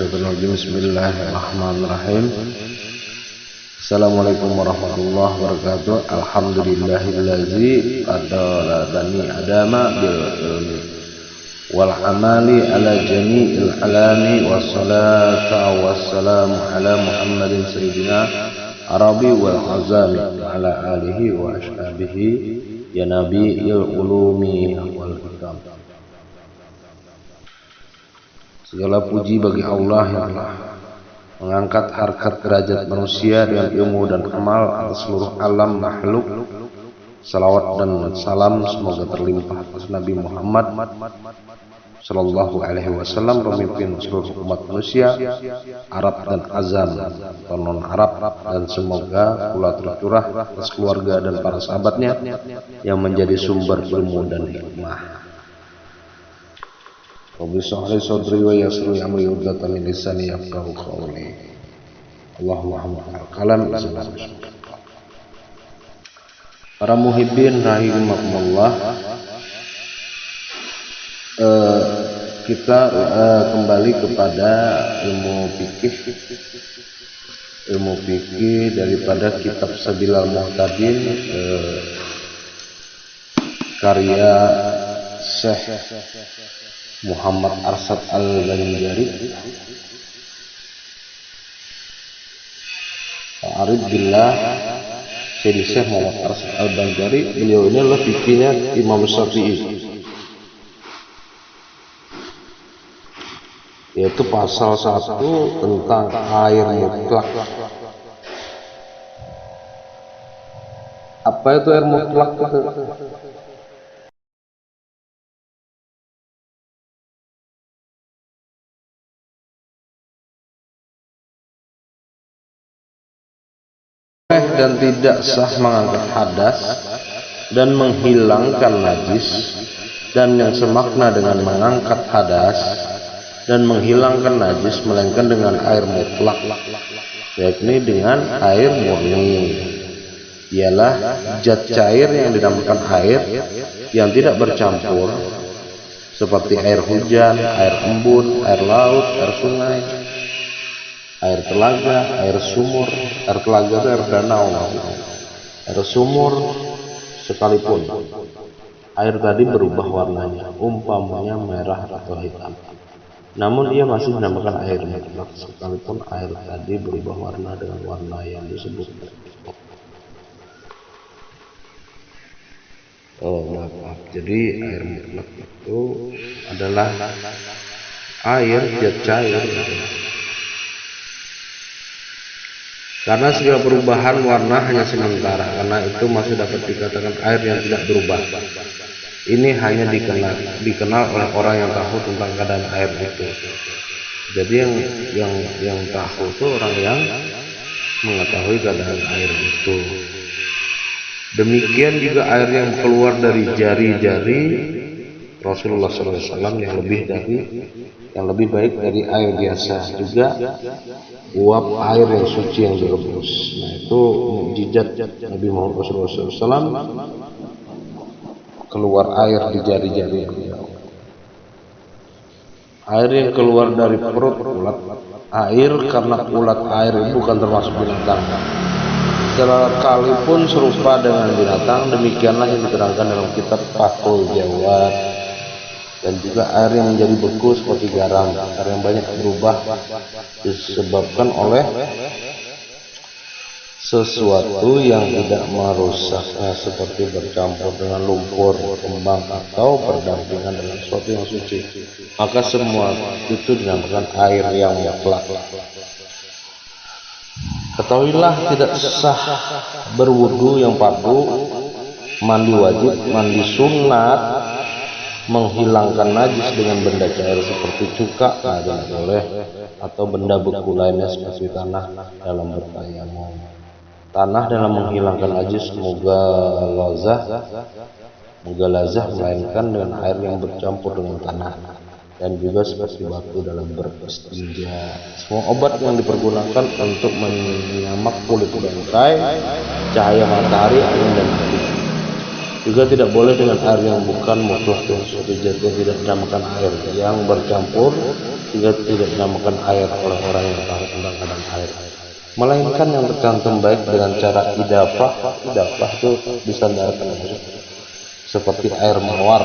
minasyaitonir rajim. Bismillahirrahmanirrahim. Assalamualaikum warahmatullahi wabarakatuh. Alhamdulillahillazi qadara bani adama bil ilmi wal amali ala jami'il alami wassalatu wassalamu ala Muhammadin sayyidina Arabi wal azami ala alihi wa ashabihi ya nabiyil ulumi wal hikam. Segala puji bagi Allah yang telah mengangkat harkat derajat manusia dengan ilmu dan amal atas seluruh alam makhluk. Salawat dan salam semoga terlimpah atas Nabi Muhammad Sallallahu Alaihi Wasallam, pemimpin seluruh umat manusia, Arab dan Azam atau non Arab, dan semoga pula tercurah atas keluarga dan para sahabatnya yang menjadi sumber ilmu dan hikmah. Rabbi shrah li sadri wa yassir li amri wahlul min lisani yafqahu qawli. Allahumma hamdal kalam. Para muhibbin rahimakumullah, kita kembali kepada ilmu fikih daripada kitab Sabilal Muhtadin karya Syekh Muhammad Arsyad Al-Banjari. Arif billah Syekh Muhammad Arsyad Al-Banjari, beliau ini adalah fikihnya Imam Syafi'i, yaitu pasal 1 tentang air mutlak. Apa itu air mutlak? Dan tidak sah mengangkat hadas dan menghilangkan najis, dan yang semakna dengan mengangkat hadas dan menghilangkan najis melainkan dengan air mutlak, yakni dengan air murni, ialah zat cair yang dinamakan air yang tidak bercampur, seperti air hujan, air embun, air laut, air sungai, air telaga, air sumur. Air telaga itu air danau, air sumur sekalipun air tadi berubah warnanya, umpamanya merah atau hitam, namun ia masih dinamakan air mutlak sekalipun air tadi berubah warna dengan warna yang disebut. Jadi air mutlak itu adalah air zat cair. Karena segala perubahan warna hanya sementara, karena itu masih dapat dikatakan air yang tidak berubah. Ini hanya dikenal oleh orang yang tahu tentang keadaan air itu. Jadi yang tahu itu orang yang mengetahui keadaan air itu. Demikian juga air yang keluar dari jari-jari Rasulullah SAW yang lebih baik dari air biasa, juga uap air yang suci yang direbus. Nah, itu mukjizat Nabi Muhammad SAW, keluar air di jari-jari beliau. Air yang keluar dari perut ulat air, karena ulat air itu bukan termasuk binatang, sekalipun serupa dengan binatang. Demikianlah yang diterangkan dalam kitab Fathul Jawad. Dan juga air yang menjadi beku seperti garam, air yang banyak berubah disebabkan oleh sesuatu yang tidak merusaknya, seperti bercampur dengan lumpur, kembang, atau berdampingan dengan sesuatu yang suci. Maka semua itu dinamakan air yang mutlak. Ketahuilah, tidak sah berwudu yang fardu, mandi wajib, mandi sunat, menghilangkan najis dengan benda cair seperti cuka, tidak boleh, atau benda beku lainnya seperti tanah dalam bertayamum. Tanah dalam menghilangkan najis mughalazah melainkan dengan air yang bercampur dengan tanah, dan juga seperti batu dalam beristinja. Semua obat yang dipergunakan untuk menyamak kulit bangkai, cahaya matahari, angin, dan api Juga tidak boleh dengan air yang bukan mutlak dengan suatu zat yang tidak dinamakan air, yang bercampur juga tidak dinamakan air oleh orang yang tahu tentang keadaan air, melainkan yang tercantum baik dengan cara idafah itu disandarkan seperti air mawar,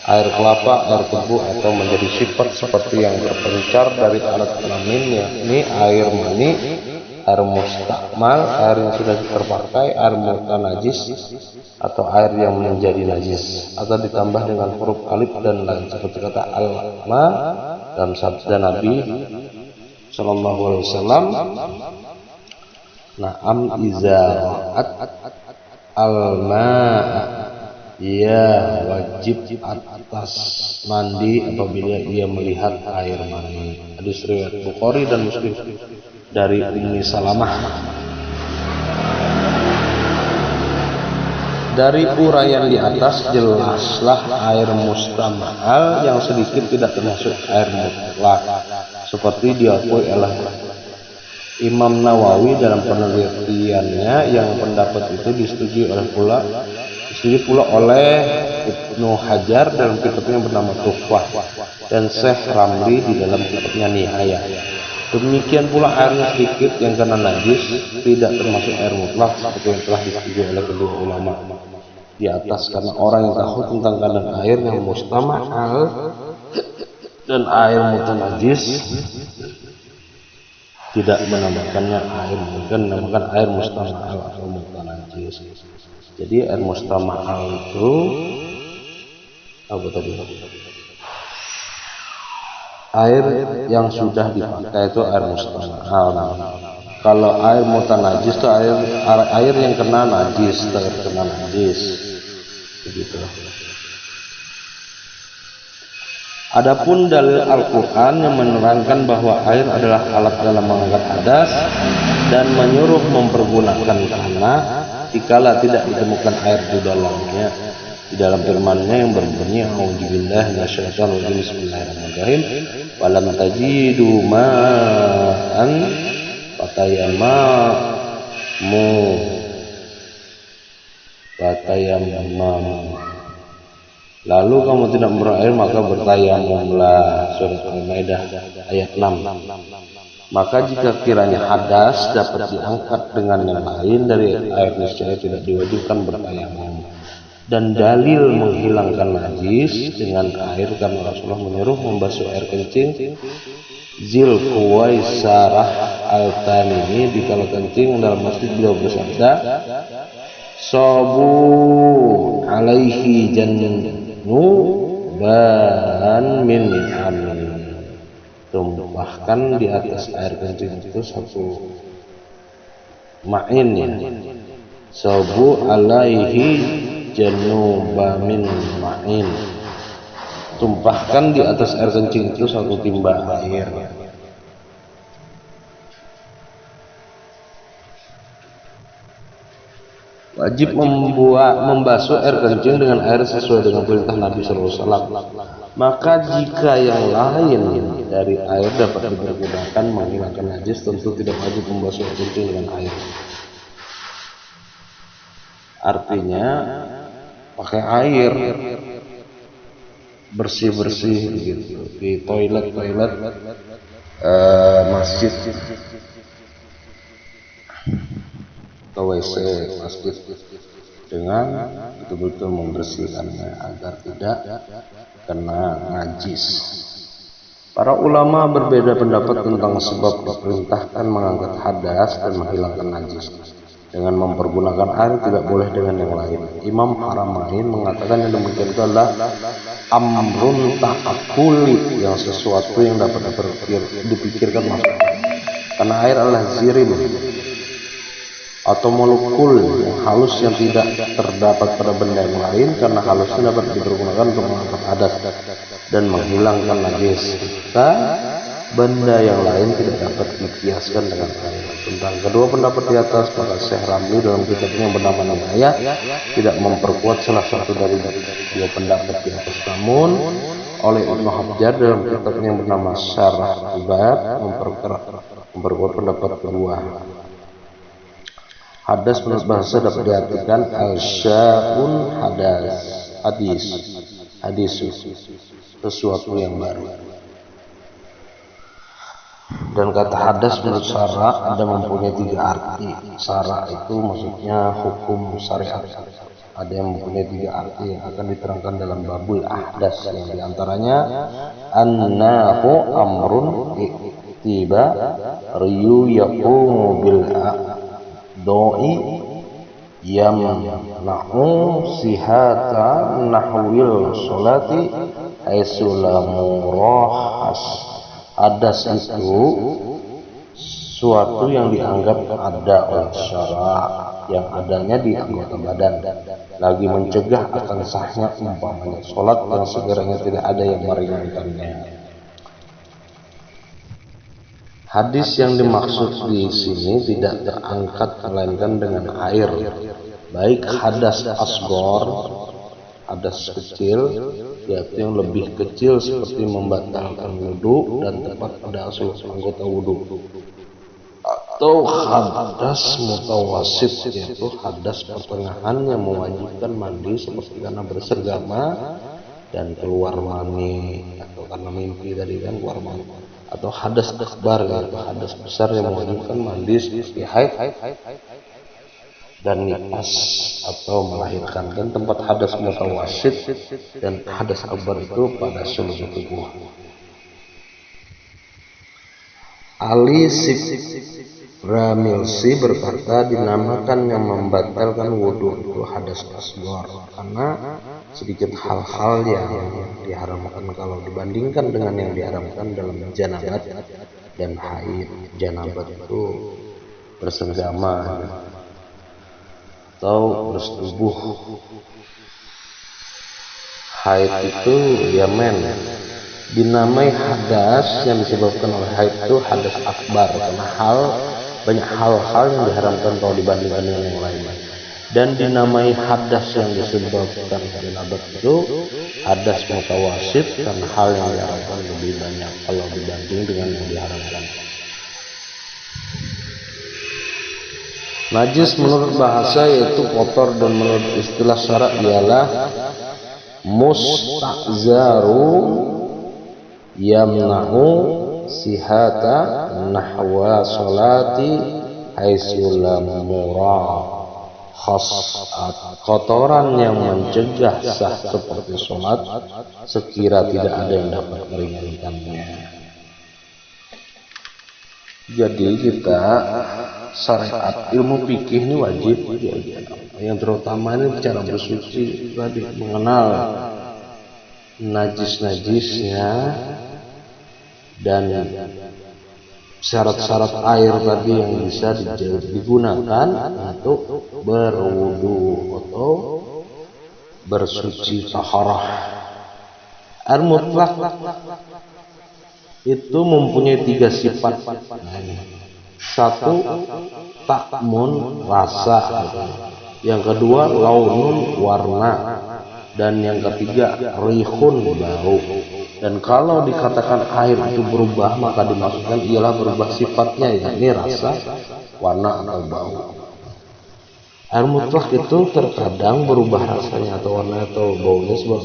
air kelapa, air tebu, atau menjadi sifat seperti yang terpencar dari alat kelamin, yakni air mani, air mustakmal, air yang sudah terpakai, air mutanajis, atau air yang menjadi najis, atau ditambah dengan huruf alif dan lain seperti kata al-ma dalam sabda Nabi Shallallahu Alaihi Wasallam, na'am iza ra'at al-ma'a, ia wajib atas mandi apabila ia melihat air mani. Hadis riwayat Bukhari dan Muslim dari Ummi Salamah. Dari uraian di atas jelaslah air mustamahal yang sedikit tidak termasuk air mutlak, seperti diakui oleh Imam Nawawi dalam penelitiannya, yang pendapat itu disetujui pula oleh Ibnu Hajar dalam kitabnya bernama Tuhfah dan Syekh Ramli di dalam kitabnya Nihayah. Demikian pula airnya sedikit yang karena najis tidak termasuk air mutlak seperti yang telah disetujui oleh kedua ulama di atas, karena orang yang tahu tentang keadaan air yang mustamahal dan air mutanajis tidak menambahkannya air, mungkin menambahkan air mustamahal atau mutanajis. Jadi air mustamahal itu apa tadi? Air yang sudah dipakai itu air mustamahal. Kalau air mutanajis itu air yang kena najis, begitu. Adapun dalil Al-Quran yang menerangkan bahwa air adalah alat dalam mengangkat hadas dan menyuruh mempergunakan tanah dikala tidak ditemukan air di dalamnya, di dalam firman-Nya yang berbunyi a'udzubillahi minasyaitonir rajim, bismillahirrahmanirrahim, walam tajidu ma'an fatayammamu, lalu kamu tidak memperoleh air maka bertayamumlah. Surat Al-Maidah ayat 6. Maka jika kiranya hadas dapat diangkat dengan yang lain dari air, niscaya tidak diwajibkan bertayamum. Dan dalil menghilangkan najis dengan air karena Rasulullah menyuruh membasuh air kencing Zil Kuwaisarah Al-Tamimi di kala kencing dalam masjid. Beliau bersabda, sabu alaihi jannuban min amin, tumpahkan di atas air kencing itu satu ma'in, ya. Sabu alaihi jannuban min ma'in, tumpahkan di atas air kencing itu satu timba air. Wajib membasuh air kencing dengan air sesuai dengan perintah Nabi SAW. Maka jika yang lain dari air dapat dipergunakan menghilangkan najis, tentu tidak wajib membasuh air kencing dengan air. Artinya pakai air bersih-bersih gitu di toilet masjid atau WC masjid dengan betul-betul membersihkannya agar tidak kena najis. Para ulama berbeda pendapat tentang sebab diperintahkan mengangkat hadas dan menghilangkan najis dengan mempergunakan air, tidak boleh dengan yang lain. Imam Haramain mengatakan yang demikian itu adalah amrun ta'akuli, yang sesuatu yang dapat dipikirkan masuk, karena air adalah zirim atau molekul yang halus yang tidak terdapat pada benda yang lain, karena halusnya dapat dipergunakan untuk mengangkat hadas dan menghilangkan najis. Benda yang lain tidak dapat dikiaskan dengan air. Tentang kedua pendapat di atas, maka Syekh Ramli dalam kitabnya yang bernama Nihayah tidak memperkuat salah satu dari dua pendapat di atas. Namun oleh Ibnu Hajar dalam kitabnya yang bernama Syarah Ibad memperkuat pendapat kedua. Hadas menurut bahasa dapat diartikan al-sya'un hadis, sesuatu yang baru. Dan kata hadas menurut syara ada mempunyai 3 arti. Syara itu maksudnya hukum syariat. Ada yang mempunyai 3 arti yang akan diterangkan dalam babul ahdas, yang diantaranya annahu amrun tiba riyu yaqumu bil doi yamna'u sihata nahwil sholati aisyulamurahas. Hadas itu suatu yang dianggap ada oleh syara, yang adanya di anggota badan, lagi mencegah akan sahnya umpamanya sholat yang sekiranya tidak ada yang meringankannya. Hadis yang dimaksud di sini tidak terangkat melainkan dengan air, baik hadas asgor, hadas kecil, yaitu yang lebih kecil seperti membatalkan wudhu dan tepat pada seluruh anggota wudhu, atau hadas mutawasit, yaitu hadas pertengahan yang mewajibkan mandi seperti karena bersergama dan keluar mani, atau karena mimpi tadi kan keluar mani, atau hadas akbar, yaitu hadas besar yang mewajibkan mandi seperti haid dan nifas atau melahirkan. Dan tempat hadas mutawasit dan hadas akbar itu pada seluruh tubuh. Ali Ramilsi berkata, dinamakan yang membatalkan wudhu itu hadas asghar karena sedikit hal-hal yang diharamkan kalau dibandingkan dengan yang diharamkan dalam janabat dan haid. Janabat itu bersenggama atau bersetubuh, haid itu yamen. Dinamai hadas yang disebabkan oleh haid itu hadas akbar karena banyak hal-hal yang diharamkan kalau dibandingkan dengan yang lain. Dan dinamai hadas yang disebabkan janabat itu hadas mutawasit karena hal yang diharamkan lebih banyak kalau dibanding dengan yang diharamkan. Najis menurut bahasa yaitu kotor, dan menurut istilah syara ialah musta'zaru yamna'u sihata nahwa sholati haitsulamurahas, kotoran yang mencegah sah seperti sholat sekira tidak ada yang dapat meringankannya. Jadi kita syariat ilmu fikih ini wajib yang terutama ini cara bersuci tadi, mengenal najis-najisnya dan syarat-syarat air tadi yang bisa digunakan untuk berwudu atau bersuci taharah. Air mutlak itu mempunyai 3 sifat. Satu, takmun, rasa. Yang kedua, launun, warna. Dan yang ketiga, rihun, bau. Dan kalau dikatakan air itu berubah, maka dimaksudkan ialah berubah sifatnya, yakni rasa, warna, atau bau. Air mutlak itu terkadang berubah rasanya atau warna atau baunya sebab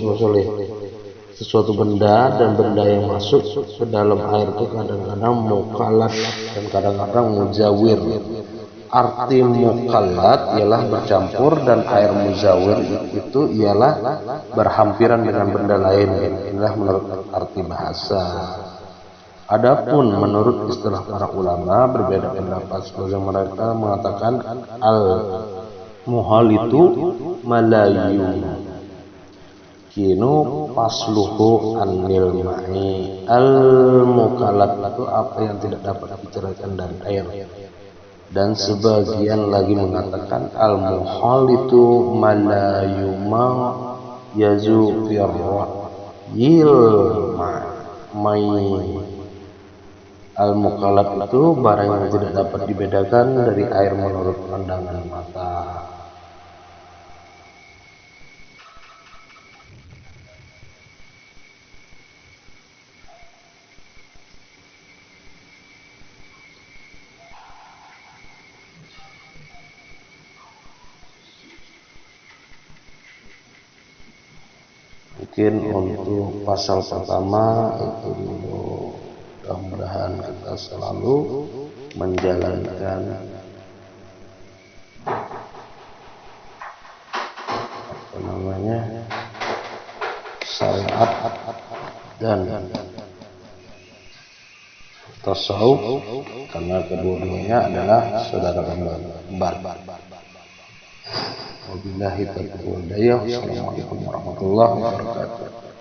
sesuatu benda, dan benda yang masuk ke dalam air itu kadang-kadang mukallat dan kadang-kadang muzawir. Arti mukallat ialah bercampur, dan air muzawir itu ialah berhampiran dengan benda lain. Inilah menurut arti bahasa. Adapun menurut istilah para ulama berbeda pendapat. Sebagian mereka mengatakan al-muhal itu malayu kinu pasluhu anil ma'i. Al-mukallat itu apa yang tidak dapat diceraikan dari air. Dan sebagian lagi mengatakan al-muhal itu malayuma yazu firra'il ma'i. Al-mukallat itu barang yang tidak dapat dibedakan dari air menurut pandangan mata. Mungkin untuk pasal pertama itu dulu. Mudah-mudahan kita selalu menjalankan syariat dan tasawuf, karena kedua-duanya adalah saudara kembar. Wabillahi taufiq wal hidayah. Assalamualaikum warahmatullahi wabarakatuh.